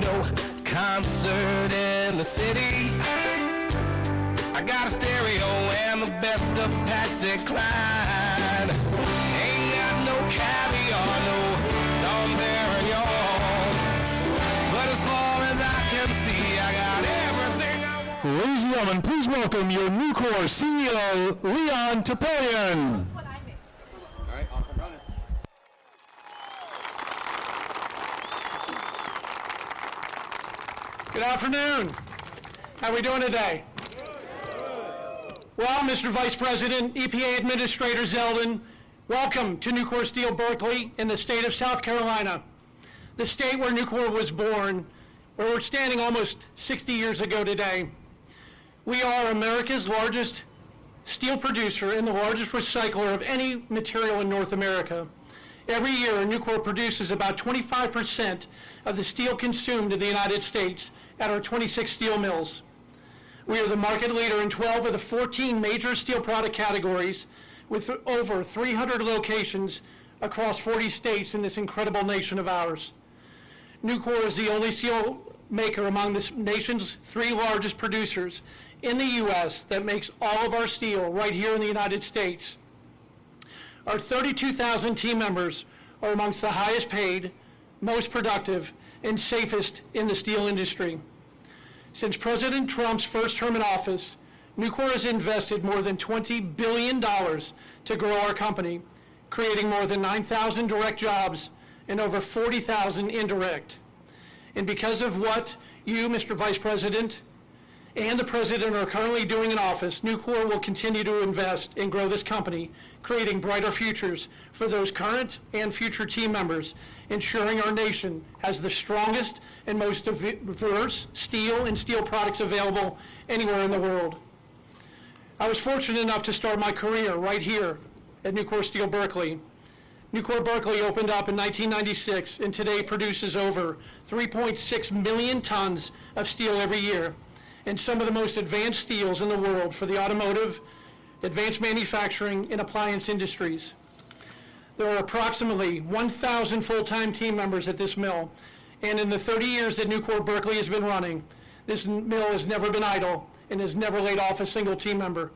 no concert in the city. I got a stereo and the best of Patsy Cline. Ain't got no caviar, no Dom Perignon. But as far as I can see, I got everything I want. Ladies and gentlemen, please welcome your Nucor CEO, Leon Topalian. All right, off and running. Good afternoon. How are we doing today? Well, Mr. Vice President, EPA Administrator Zeldin, welcome to Nucor Steel Berkeley in the state of South Carolina, the state where Nucor was born, where we're standing almost 60 years ago today. We are America's largest steel producer and the largest recycler of any material in North America. Every year, Nucor produces about 25% of the steel consumed in the United States at our 26 steel mills. We are the market leader in 12 of the 14 major steel product categories with over 300 locations across 40 states in this incredible nation of ours. Nucor is the only steel maker among the nation's 3 largest producers in the U.S. that makes all of our steel right here in the United States. Our 32,000 team members are amongst the highest paid, most productive, and safest in the steel industry. Since President Trump's first term in office, Nucor has invested more than $20 billion to grow our company, creating more than 9,000 direct jobs and over 40,000 indirect. And because of what you, Mr. Vice President, and the President are currently doing in office, Nucor will continue to invest and grow this company, creating brighter futures for those current and future team members, ensuring our nation has the strongest and most diverse steel and steel products available anywhere in the world. I was fortunate enough to start my career right here at Nucor Steel Berkeley. Nucor Berkeley opened up in 1996 and today produces over 3.6 million tons of steel every year, and some of the most advanced steels in the world for the automotive, advanced manufacturing, and appliance industries. There are approximately 1,000 full-time team members at this mill, and in the 30 years that Nucor Berkeley has been running, this mill has never been idle and has never laid off a single team member.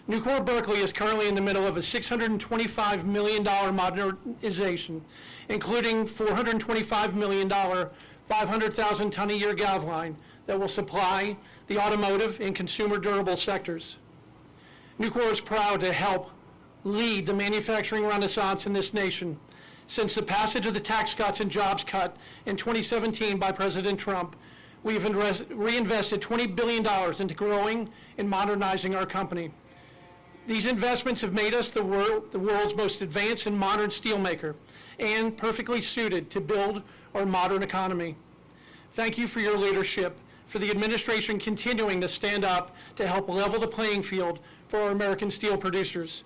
Nucor Berkeley is currently in the middle of a $625 million modernization, including $425 million, 500,000 ton a year galv line that will supply the automotive and consumer durable sectors. Nucor is proud to help lead the manufacturing renaissance in this nation. Since the passage of the Tax Cuts and Jobs Cut in 2017 by President Trump, we've reinvested $20 billion into growing and modernizing our company. These investments have made us the world's most advanced and modern steelmaker and perfectly suited to build our modern economy. Thank you for your leadership, for the administration continuing to stand up to help level the playing field for our American steel producers.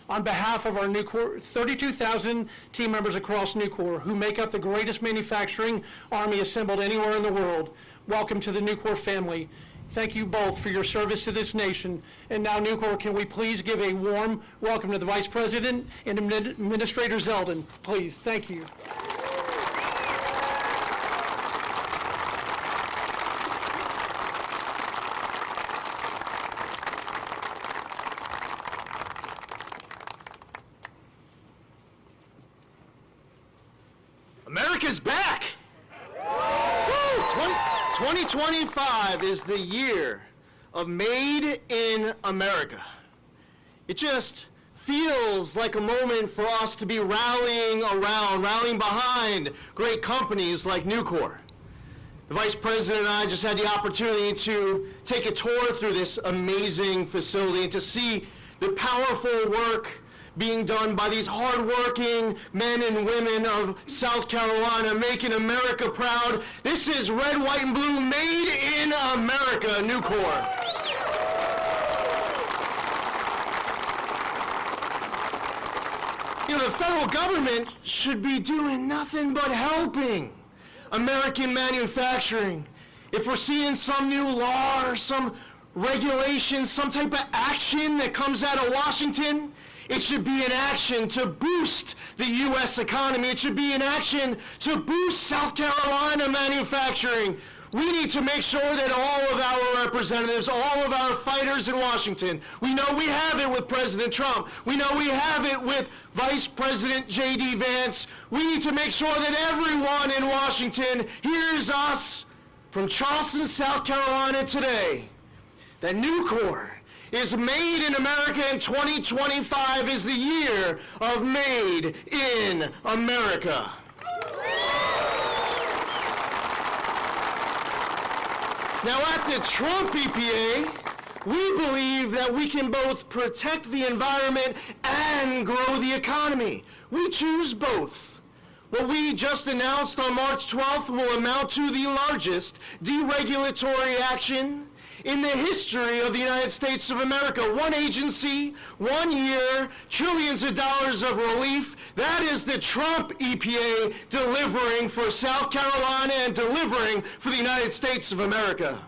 On behalf of our Nucor 32,000 team members across Nucor, who make up the greatest manufacturing army assembled anywhere in the world, welcome to the Nucor family. Thank you both for your service to this nation. And now, Nucor, can we please give a warm welcome to the Vice President and Administrator Zeldin, please. Thank you. America's back! Woo! 2025 is the year of Made in America. It just feels like a moment for us to be rallying behind great companies like Nucor. The Vice President and I just had the opportunity to take a tour through this amazing facility and to see the powerful work being done by these hardworking men and women of South Carolina, making America proud. This is red, white, and blue, made in America, Nucor. You know, the federal government should be doing nothing but helping American manufacturing. If we're seeing some new law or some regulation, some type of action that comes out of Washington. It should be an action to boost the U.S. economy. It should be an action to boost South Carolina manufacturing. We need to make sure that all of our representatives, all of our fighters in Washington, we know we have it with President Trump. We know we have it with Vice President JD Vance. We need to make sure that everyone in Washington hears us from Charleston, South Carolina today, that Nucor is Made in America, and 2025 is the year of Made in America. Now at the Trump EPA, we believe that we can both protect the environment and grow the economy. We choose both. What we just announced on March 12th will amount to the largest deregulatory action in the history of the United States of America. One agency, 1 year, trillions of dollars of relief. That is the Trump EPA delivering for South Carolina and delivering for the United States of America.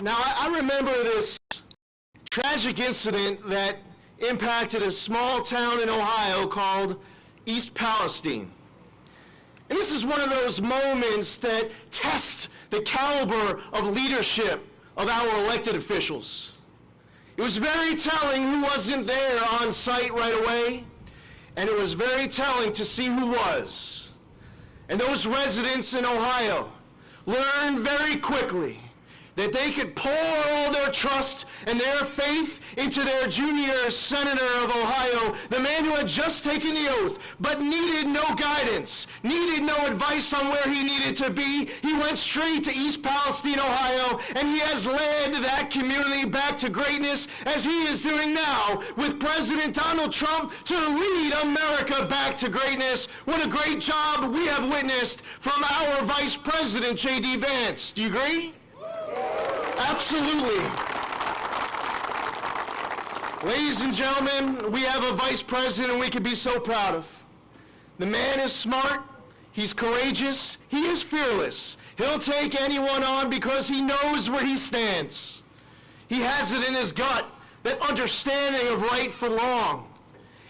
Now, I remember this tragic incident that impacted a small town in Ohio called East Palestine. And this is one of those moments that test the caliber of leadership of our elected officials. It was very telling who wasn't there on site right away, and it was very telling to see who was. And those residents in Ohio learned very quickly that they could pour all their trust and their faith into their junior senator of Ohio, the man who had just taken the oath, but needed no guidance, needed no advice on where he needed to be. He went straight to East Palestine, Ohio, and he has led that community back to greatness, as he is doing now with President Donald Trump to lead America back to greatness. What a great job we have witnessed from our Vice President, JD Vance. Do you agree? Absolutely. Ladies and gentlemen, we have a vice president we can be so proud of. The man is smart, he's courageous, he is fearless. He'll take anyone on because he knows where he stands. He has it in his gut, that understanding of right from wrong.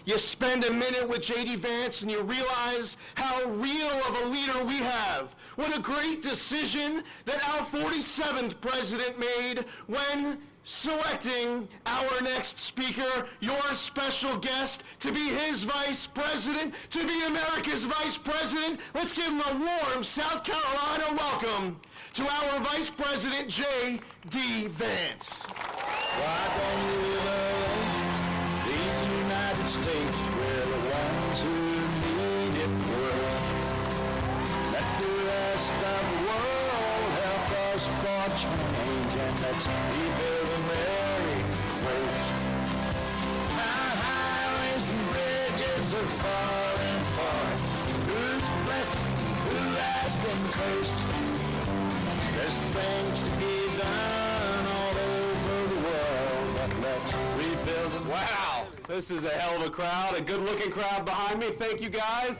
You spend a minute with JD Vance and you realize how real of a leader we have. What a great decision that our 47th president made when selecting our next speaker, your special guest, to be his vice president, to be America's vice president. Let's give him a warm South Carolina welcome to our vice president, JD Vance. Why don't you love these United States? We're the ones who need it most. Let the rest of the world help us for change, and let's rebuild America first. Our highways and bridges are falling apart. Who's blessed? Who has been cursed? There's things to be done all over the world, but let's rebuild it. Wow, this is a hell of a crowd, a good-looking crowd behind me. Thank you, guys.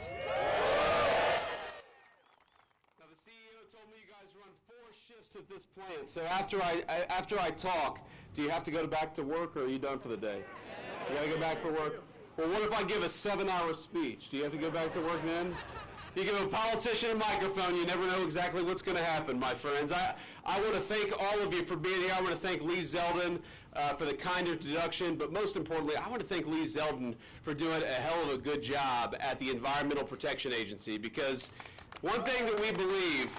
Now, the CEO told me you guys run 4 shifts at this plant. So after I talk, do you have to go back to work, or are you done for the day? You got to go back for work? Well, what if I give a 7-hour speech? Do you have to go back to work then? You give a politician a microphone, you never know exactly what's going to happen, my friends. I want to thank all of you for being here. I want to thank Lee Zeldin for the kind introduction, but most importantly, I want to thank Lee Zeldin for doing a hell of a good job at the Environmental Protection Agency, because one thing that we believe,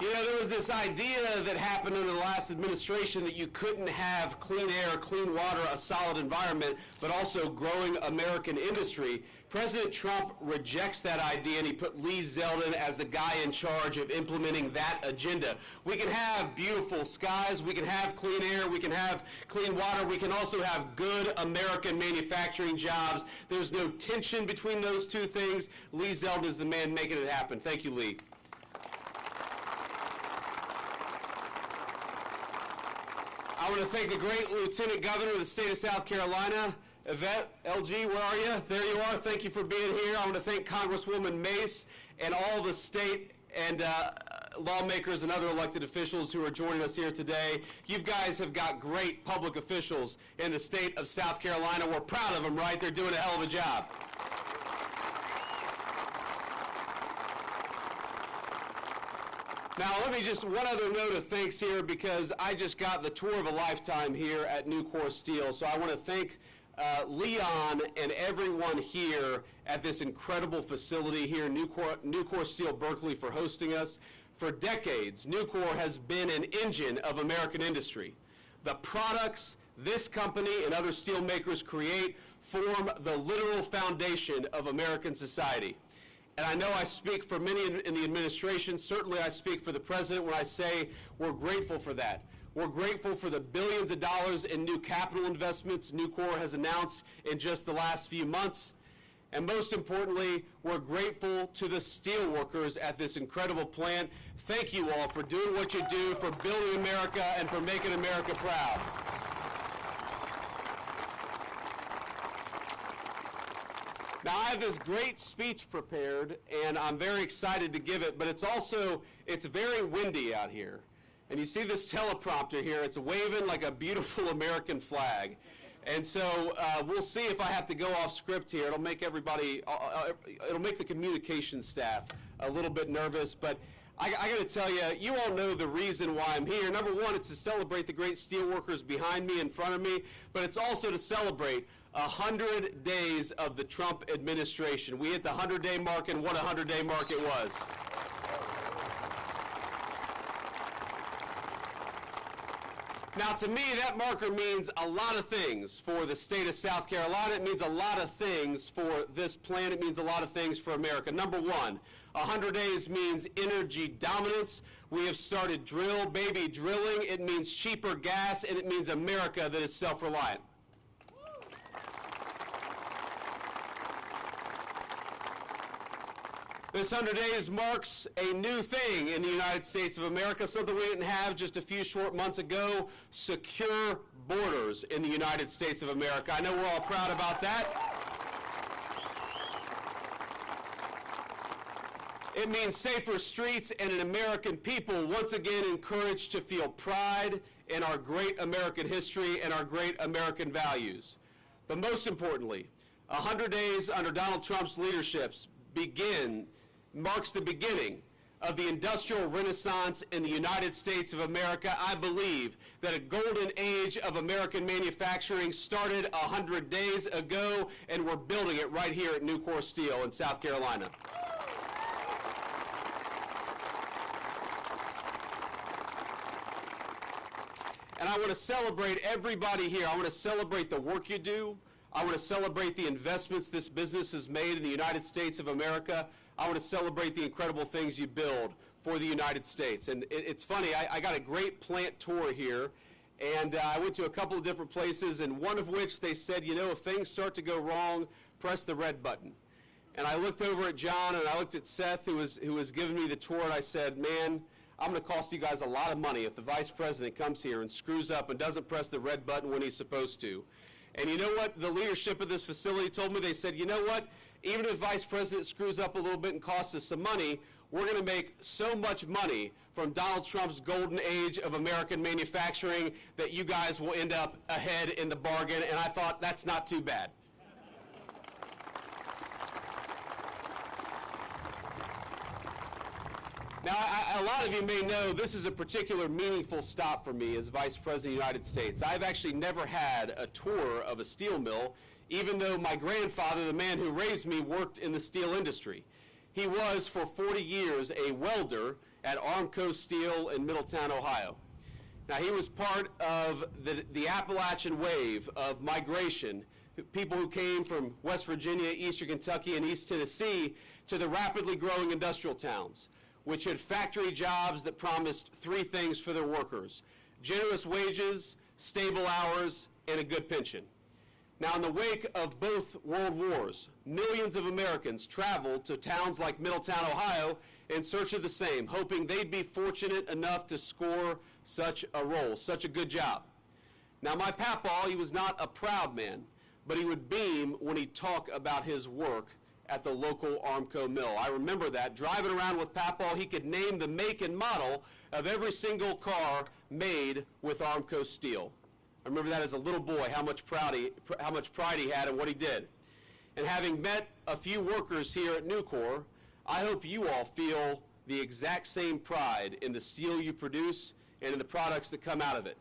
you know, there was this idea that happened under the last administration that you couldn't have clean air, clean water, a solid environment, but also growing American industry. President Trump rejects that idea, and he put Lee Zeldin as the guy in charge of implementing that agenda. We can have beautiful skies, we can have clean air, we can have clean water, we can also have good American manufacturing jobs. There's no tension between those two things. Lee Zeldin is the man making it happen. Thank you, Lee. I want to thank the great Lieutenant Governor of the state of South Carolina, Yvette, LG, where are you? There you are. Thank you for being here. I want to thank Congresswoman Mace and all the state and lawmakers and other elected officials who are joining us here today. You guys have got great public officials in the state of South Carolina. We're proud of them, right? They're doing a hell of a job. Now, let me just, one other note of thanks here, because I just got the tour of a lifetime here at Nucor Steel. So I want to thank Leon and everyone here at this incredible facility here, Nucor Steel Berkeley, for hosting us. For decades, Nucor has been an engine of American industry. The products this company and other steel makers create form the literal foundation of American society. And I know I speak for many in the administration, certainly I speak for the president when I say we're grateful for that. We're grateful for the billions of dollars in new capital investments Nucor has announced in just the last few months. And most importantly, we're grateful to the steel workers at this incredible plant. Thank you all for doing what you do, for building America, and for making America proud. Now, I have this great speech prepared, and I'm very excited to give it, but it's very windy out here. And you see this teleprompter here, it's waving like a beautiful American flag. And so we'll see if I have to go off script here. It'll make it'll make the communication staff a little bit nervous, but I got to tell you, you all know the reason why I'm here. Number one, it's to celebrate the great steelworkers behind me, in front of me, but it's also to celebrate 100 days of the Trump administration. We hit the 100-day mark, and what a 100-day mark it was. Now, to me, that marker means a lot of things for the state of South Carolina. It means a lot of things for this plant. It means a lot of things for America. Number one, 100 days means energy dominance. We have started drill, baby, drilling. It means cheaper gas, and it means America that is self-reliant. This 100 days marks a new thing in the United States of America, something we didn't have just a few short months ago: secure borders in the United States of America. I know we're all proud about that. It means safer streets and an American people once again encouraged to feel pride in our great American history and our great American values. But most importantly, 100 days under Donald Trump's leadership marks the beginning of the industrial renaissance in the United States of America. I believe that a golden age of American manufacturing started 100 days ago, and we're building it right here at Nucor Steel in South Carolina. And I want to celebrate everybody here. I want to celebrate the work you do. I want to celebrate the investments this business has made in the United States of America. I want to celebrate the incredible things you build for the United States. And it's funny, I got a great plant tour here, and I went to a couple of different places, and one of which they said, you know, if things start to go wrong, press the red button. And I looked over at John, and I looked at Seth, who was giving me the tour, and I said, man, I'm going to cost you guys a lot of money if the vice president comes here and screws up and doesn't press the red button when he's supposed to. And you know what the leadership of this facility told me? They said, you know what, even if the vice president screws up a little bit and costs us some money, we're going to make so much money from Donald Trump's golden age of American manufacturing that you guys will end up ahead in the bargain. And I thought, that's not too bad. Now, a lot of you may know this is a particular meaningful stop for me as Vice President of the United States. I've actually never had a tour of a steel mill, even though my grandfather, the man who raised me, worked in the steel industry. He was, for 40 years, a welder at Armco Steel in Middletown, Ohio. Now, he was part of the Appalachian wave of migration, people who came from West Virginia, Eastern Kentucky, and East Tennessee to the rapidly growing industrial towns, which had factory jobs that promised three things for their workers: generous wages, stable hours, and a good pension. Now, in the wake of both world wars, millions of Americans traveled to towns like Middletown, Ohio, in search of the same, hoping they'd be fortunate enough to score such a role, such a good job. Now, my papaw, he was not a proud man, but he would beam when he'd talk about his work at the local Armco mill. I remember that. Driving around with Papaw, he could name the make and model of every single car made with Armco steel. I remember that as a little boy, how much pride he had in what he did. And having met a few workers here at Nucor, I hope you all feel the exact same pride in the steel you produce and in the products that come out of it.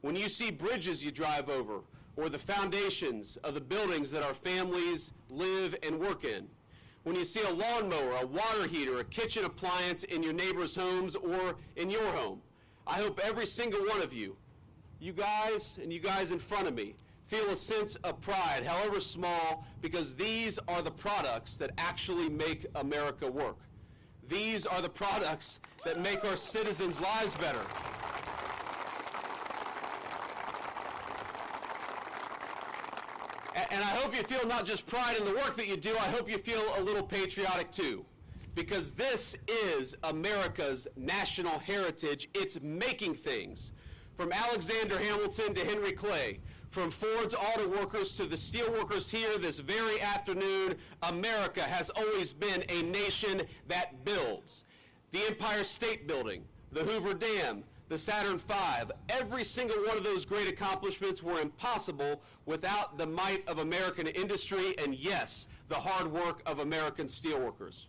When you see bridges you drive over, or the foundations of the buildings that our families live and work in, when you see a lawnmower, a water heater, a kitchen appliance in your neighbor's homes or in your home, I hope every single one of you, you guys and you guys in front of me, feel a sense of pride, however small, because these are the products that actually make America work. These are the products that make our citizens' lives better. And I hope you feel not just pride in the work that you do, I hope you feel a little patriotic too. Because this is America's national heritage. It's making things. From Alexander Hamilton to Henry Clay, from Ford's auto workers to the steel workers here this very afternoon, America has always been a nation that builds. The Empire State Building, the Hoover Dam, the Saturn V, every single one of those great accomplishments were impossible without the might of American industry and, yes, the hard work of American steelworkers.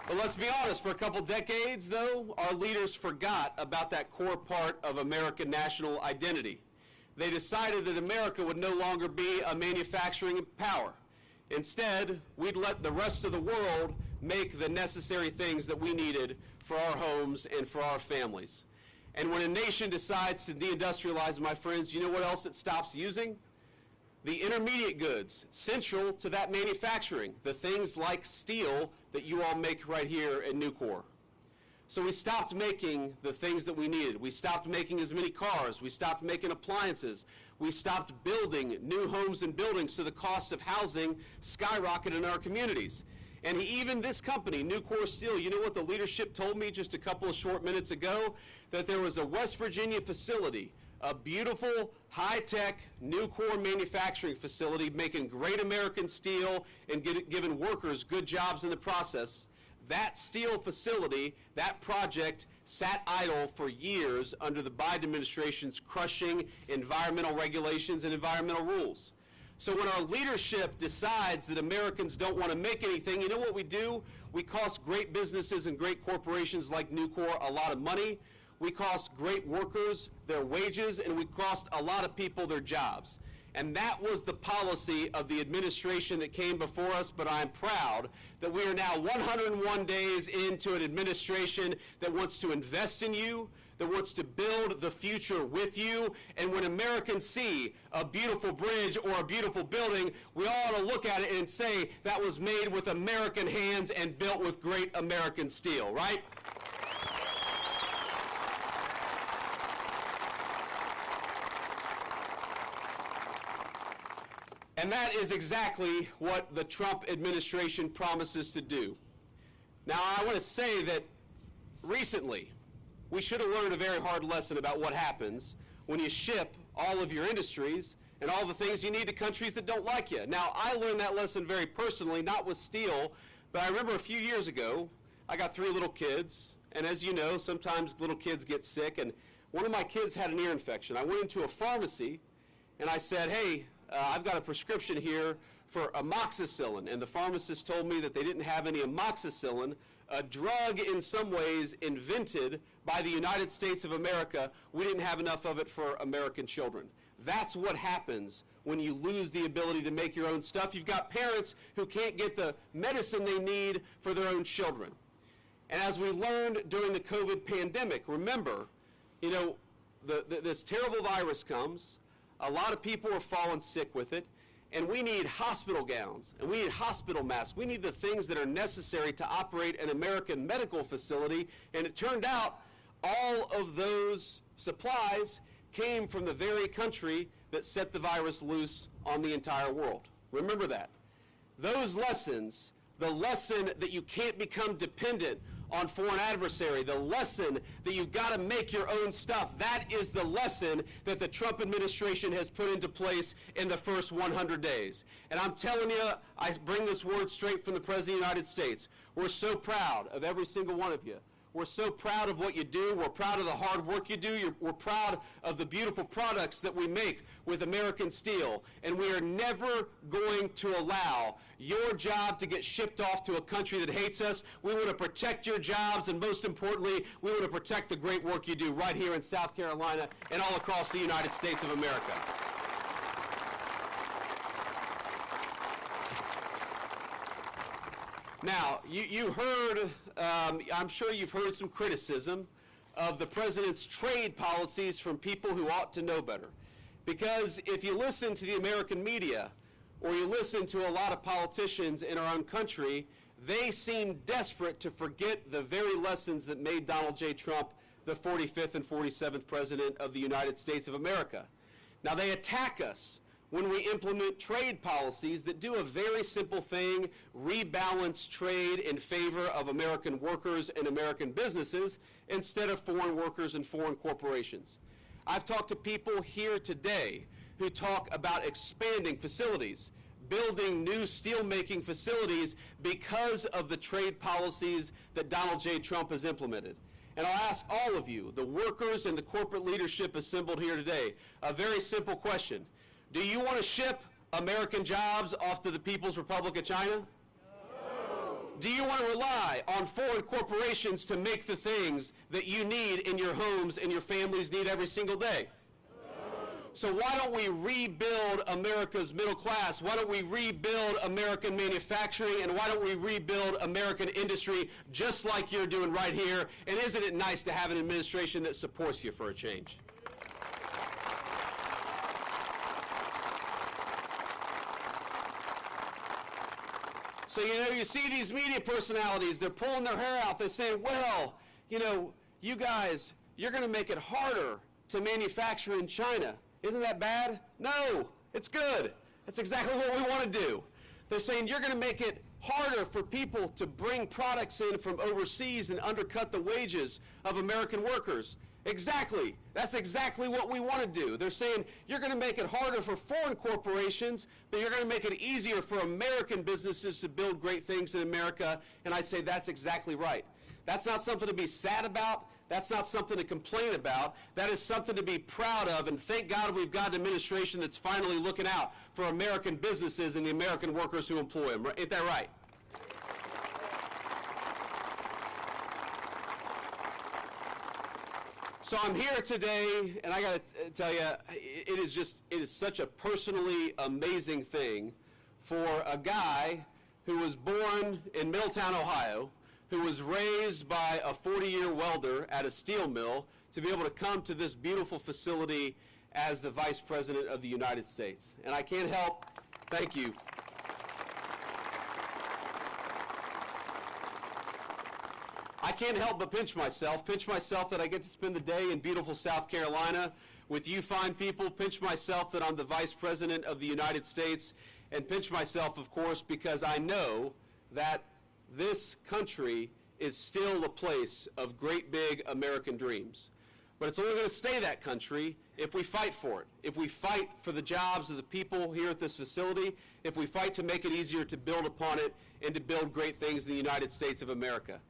But let's be honest, for a couple decades, though, our leaders forgot about that core part of American national identity. They decided that America would no longer be a manufacturing power. Instead, we'd let the rest of the world make the necessary things that we needed for our homes and for our families. And when a nation decides to deindustrialize, my friends, you know what else it stops using? The intermediate goods central to that manufacturing, the things like steel that you all make right here at Nucor. So we stopped making the things that we needed. We stopped making as many cars. We stopped making appliances. We stopped building new homes and buildings, so the cost of housing skyrocketed in our communities. And even this company, Nucor Steel, you know what the leadership told me just a couple of short minutes ago? That there was a West Virginia facility, a beautiful, high-tech Nucor manufacturing facility making great American steel and giving workers good jobs in the process. That steel facility, that project, sat idle for years under the Biden administration's crushing environmental regulations and environmental rules. So when our leadership decides that Americans don't want to make anything, you know what we do? We cost great businesses and great corporations like Nucor a lot of money. We cost great workers their wages, and we cost a lot of people their jobs. And that was the policy of the administration that came before us, but I'm proud that we are now 101 days into an administration that wants to invest in you, that wants to build the future with you. And when Americans see a beautiful bridge or a beautiful building, we all ought to look at it and say that was made with American hands and built with great American steel, right? And that is exactly what the Trump administration promises to do. Now, I want to say that recently, we should have learned a very hard lesson about what happens when you ship all of your industries and all the things you need to countries that don't like you. Now, I learned that lesson very personally, not with steel, but I remember a few years ago, I got 3 little kids, and as you know, sometimes little kids get sick, and one of my kids had an ear infection. I went into a pharmacy, and I said, hey, I've got a prescription here for amoxicillin, and the pharmacist told me that they didn't have any amoxicillin, a drug in some ways invented by the United States of America. We didn't have enough of it for American children. That's what happens when you lose the ability to make your own stuff. You've got parents who can't get the medicine they need for their own children. And as we learned during the COVID pandemic, remember, you know, this terrible virus comes, a lot of people are falling sick with it, and we need hospital gowns, and we need hospital masks. We need the things that are necessary to operate an American medical facility, and it turned out all of those supplies came from the very country that set the virus loose on the entire world. Remember that. Those lessons, the lesson that you can't become dependent on foreign adversary, the lesson that you've got to make your own stuff. That is the lesson that the Trump administration has put into place in the first 100 days. And I'm telling you, I bring this word straight from the President of the United States. We're so proud of every single one of you. We're so proud of what you do. We're proud of the hard work you do. We're proud of the beautiful products that we make with American steel. And we are never going to allow your job to get shipped off to a country that hates us. We want to protect your jobs, and most importantly, we want to protect the great work you do right here in South Carolina and all across the United States of America. Now, you heard, I'm sure you've heard some criticism of the president's trade policies from people who ought to know better. Because if you listen to the American media, or you listen to a lot of politicians in our own country, they seem desperate to forget the very lessons that made Donald J. Trump the 45th and 47th President of the United States of America. Now, they attack us when we implement trade policies that do a very simple thing, rebalance trade in favor of American workers and American businesses instead of foreign workers and foreign corporations. I've talked to people here today who talk about expanding facilities, building new steel-making facilities because of the trade policies that Donald J. Trump has implemented. And I'll ask all of you, the workers and the corporate leadership assembled here today, a very simple question. Do you want to ship American jobs off to the People's Republic of China? No. Do you want to rely on foreign corporations to make the things that you need in your homes and your families need every single day? No. So why don't we rebuild America's middle class? Why don't we rebuild American manufacturing? And why don't we rebuild American industry just like you're doing right here? And isn't it nice to have an administration that supports you for a change? So, you see these media personalities, they're pulling their hair out. They're saying, well, you guys, you're going to make it harder to manufacture in China. Isn't that bad? No, it's good. That's exactly what we want to do. They're saying you're going to make it harder for people to bring products in from overseas and undercut the wages of American workers. Exactly. That's exactly what we want to do. They're saying you're going to make it harder for foreign corporations, but you're going to make it easier for American businesses to build great things in America. And I say that's exactly right. That's not something to be sad about. That's not something to complain about. That is something to be proud of. And thank God we've got an administration that's finally looking out for American businesses and the American workers who employ them. Ain't that right? So I'm here today, and I got to tell you, it is such a personally amazing thing for a guy who was born in Middletown, Ohio, who was raised by a 40-year welder at a steel mill, to be able to come to this beautiful facility as the Vice President of the United States. And I can't help, thank you. I can't help but pinch myself that I get to spend the day in beautiful South Carolina with you fine people, pinch myself that I'm the Vice President of the United States, and pinch myself, of course, because I know that this country is still a place of great big American dreams. But it's only going to stay that country if we fight for it, if we fight for the jobs of the people here at this facility, if we fight to make it easier to build upon it and to build great things in the United States of America.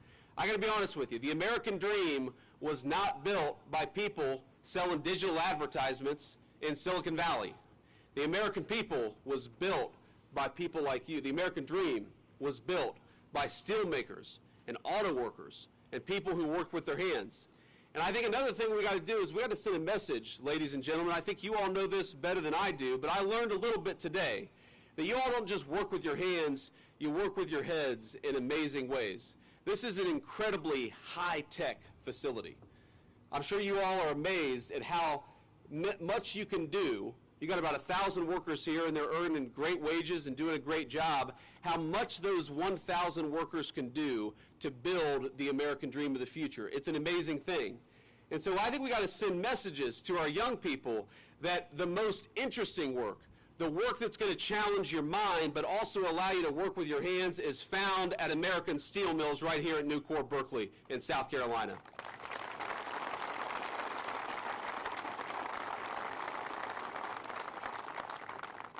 I got to be honest with you. The American dream was not built by people selling digital advertisements in Silicon Valley. The American people was built by people like you. The American dream was built by steelmakers and auto workers and people who work with their hands. And I think another thing we got to do is we got to send a message, ladies and gentlemen. I think you all know this better than I do, but I learned a little bit today that you all don't just work with your hands, you work with your heads in amazing ways. This is an incredibly high-tech facility. I'm sure you all are amazed at how much you can do. You got about 1,000 workers here, and they're earning great wages and doing a great job. How much those 1,000 workers can do to build the American dream of the future. It's an amazing thing. And so I think we got to send messages to our young people that the most interesting work, The work that's going to challenge your mind but also allow you to work with your hands is found at American Steel Mills right here at Nucor Berkeley in South Carolina.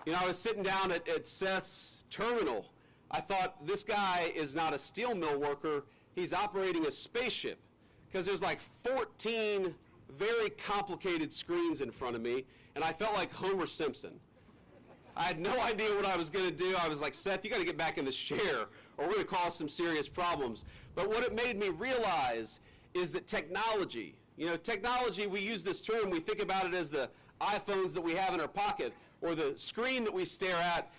You know, I was sitting down at Seth's terminal. I thought, this guy is not a steel mill worker, he's operating a spaceship, because there's like 14 very complicated screens in front of me, and I felt like Homer Simpson. I had no idea what I was going to do. I was like, Seth, you got to get back in this chair, or we're going to cause some serious problems. But what it made me realize is that technology, technology, we use this term, we think about it as the iPhones that we have in our pocket, or the screen that we stare at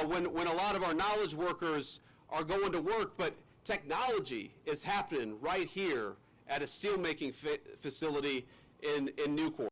when a lot of our knowledge workers are going to work, but technology is happening right here at a steelmaking facility in Nucor,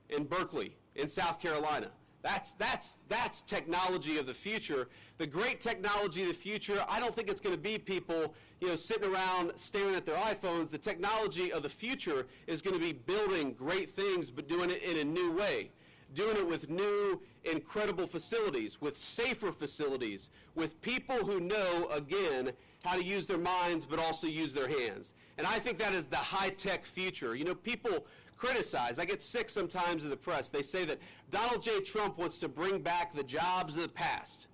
in Berkeley, in South Carolina. That's technology of the future. The great technology of the future, I don't think it's going to be people, sitting around staring at their iPhones. The technology of the future is going to be building great things, but doing it in a new way. Doing it with new, incredible facilities, with safer facilities, with people who know, again, how to use their minds but also use their hands. And I think that is the high-tech future. People criticize. I get sick sometimes of the press. They say that Donald J. Trump wants to bring back the jobs of the past.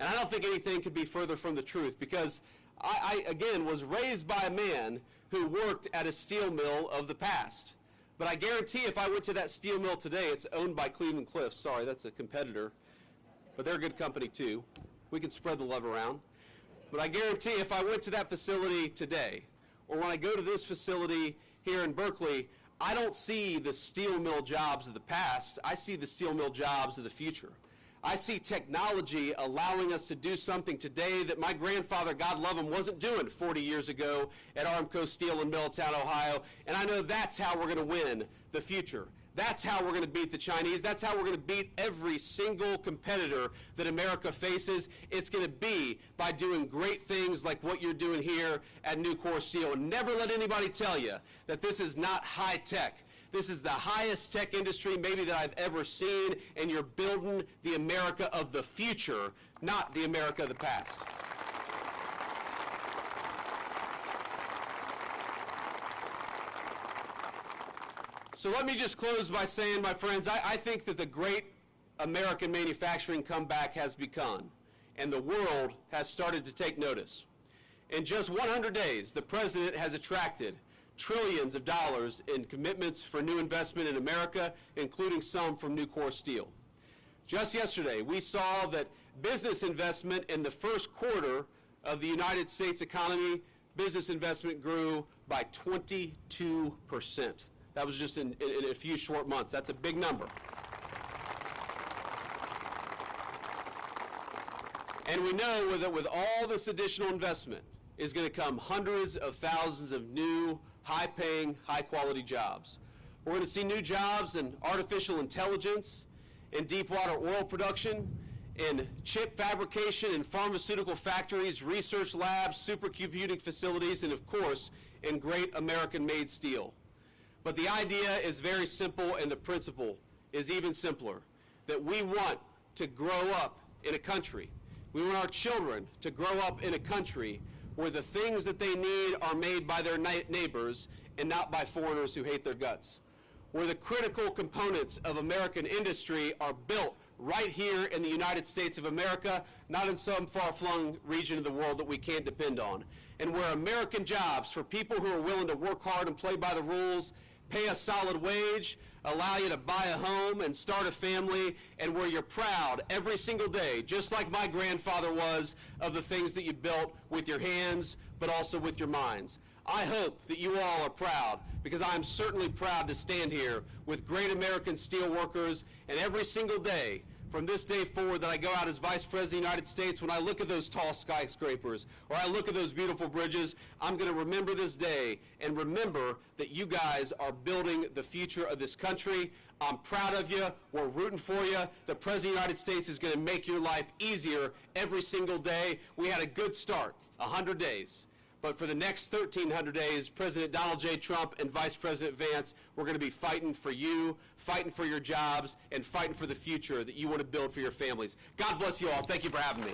And I don't think anything could be further from the truth, because I again, was raised by a man who worked at a steel mill of the past. But I guarantee if I went to that steel mill today, it's owned by Cleveland-Cliffs. Sorry, that's a competitor. But they're a good company too. We can spread the love around. But I guarantee if I went to that facility today, or when I go to this facility here in Berkeley, I don't see the steel mill jobs of the past. I see the steel mill jobs of the future. I see technology allowing us to do something today that my grandfather, God love him, wasn't doing 40 years ago at Armco Steel in Middletown, Ohio. And I know that's how we're going to win the future. That's how we're going to beat the Chinese. That's how we're going to beat every single competitor that America faces. It's going to be by doing great things like what you're doing here at Nucor Steel. And never let anybody tell you that this is not high tech. This is the highest tech industry maybe that I've ever seen, and you're building the America of the future, not the America of the past. So let me just close by saying, my friends, I think that the great American manufacturing comeback has begun, and the world has started to take notice. In just 100 days, the president has attracted trillions of dollars in commitments for new investment in America, including some from Nucor Steel. Just yesterday, we saw that business investment in the first quarter of the United States economy, business investment grew by 22%. That was just in a few short months. That's a big number. And we know that with all this additional investment is going to come hundreds of thousands of new, high-paying, high-quality jobs. We're going to see new jobs in artificial intelligence, in deep-water oil production, in chip fabrication, in pharmaceutical factories, research labs, supercomputing facilities, and of course, in great American-made steel. But the idea is very simple, and the principle is even simpler, that we want to grow up in a country. We want our children to grow up in a country where the things that they need are made by their neighbors and not by foreigners who hate their guts. Where the critical components of American industry are built right here in the United States of America, not in some far-flung region of the world that we can't depend on. And where American jobs for people who are willing to work hard and play by the rules, pay a solid wage, allow you to buy a home and start a family, and where you're proud every single day, just like my grandfather was, of the things that you built with your hands, but also with your minds. I hope that you all are proud, because I'm certainly proud to stand here with great American steel workers, and every single day from this day forward that I go out as Vice President of the United States, when I look at those tall skyscrapers or I look at those beautiful bridges, I'm going to remember this day and remember that you guys are building the future of this country. I'm proud of you. We're rooting for you. The President of the United States is going to make your life easier every single day. We had a good start, 100 days. But for the next 1,300 days, President Donald J. Trump and Vice President Vance, we're going to be fighting for you, fighting for your jobs, and fighting for the future that you want to build for your families. God bless you all. Thank you for having me.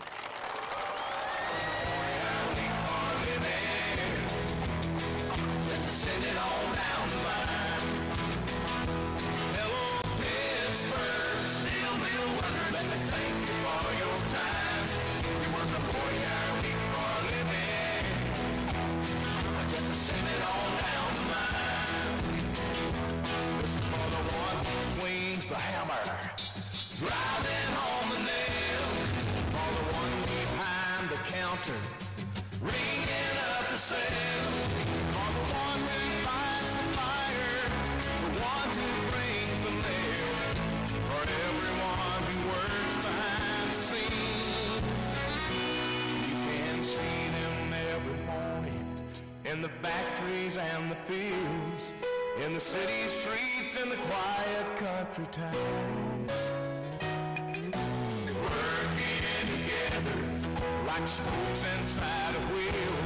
Send it on down the line. Hello, Pittsburgh, still Bill Wonder. Let me thank you for your time. You work a 40-hour week for a living. Just to send it on down the line. This is for the one who swings the hammer, driving home the nail. For the one behind the counter, ringing up the sale. For the one who fights the fire, the one who brings the mail. For everyone who works behind the scenes. You can see them every morning in the factories and the fields, in the city streets and the quiet country towns. Working together like spokes inside a wheel.